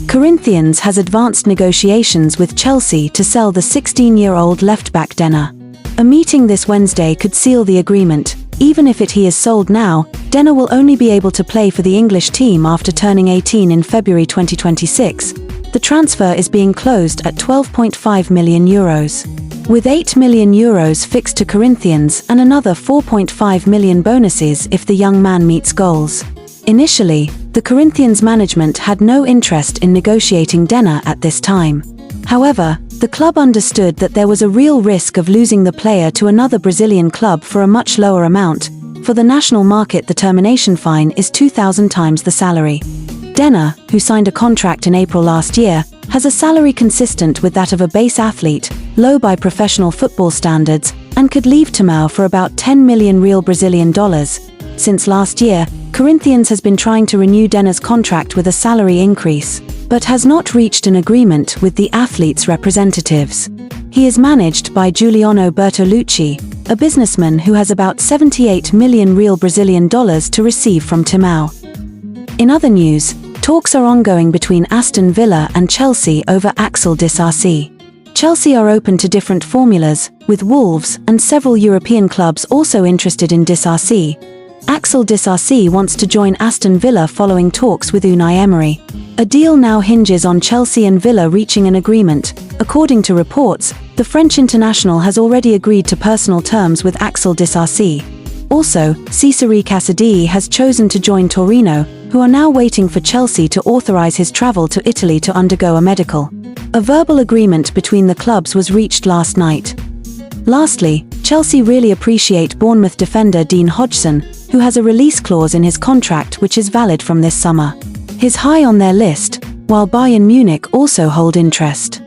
Corinthians has advanced negotiations with Chelsea to sell the 16-year-old left-back Denner. A meeting this Wednesday could seal the agreement. Even if he is sold now, Denner will only be able to play for the English team after turning 18 in February 2026. The transfer is being closed at €12.5 million. With €8 million fixed to Corinthians and another €4.5 million bonuses if the young man meets goals. Initially, the Corinthians management had no interest in negotiating Denner at this time. However, the club understood that there was a real risk of losing the player to another Brazilian club for a much lower amount. For the national market, the termination fine is 2,000 times the salary. Denner, who signed a contract in April last year, has a salary consistent with that of a base athlete, low by professional football standards, and could leave Timão for about $10 million real Brazilian dollars. Since last year, Corinthians has been trying to renew Denner's contract with a salary increase, but has not reached an agreement with the athlete's representatives. He is managed by Giuliano Bertolucci, a businessman who has about 78 million real Brazilian dollars to receive from Timão. In other news, talks are ongoing between Aston Villa and Chelsea over Axel Disasi. Chelsea are open to different formulas, with Wolves and several European clubs also interested in Disasi. Axel Disasi wants to join Aston Villa following talks with Unai Emery. A deal now hinges on Chelsea and Villa reaching an agreement. According to reports, the French international has already agreed to personal terms with Axel Disasi. Also, Cesare Cassadei has chosen to join Torino, who are now waiting for Chelsea to authorize his travel to Italy to undergo a medical. A verbal agreement between the clubs was reached last night. Lastly, Chelsea really appreciate Bournemouth defender Dean Hodgson, who has a release clause in his contract which is valid from this summer. He's high on their list, while Bayern Munich also hold interest.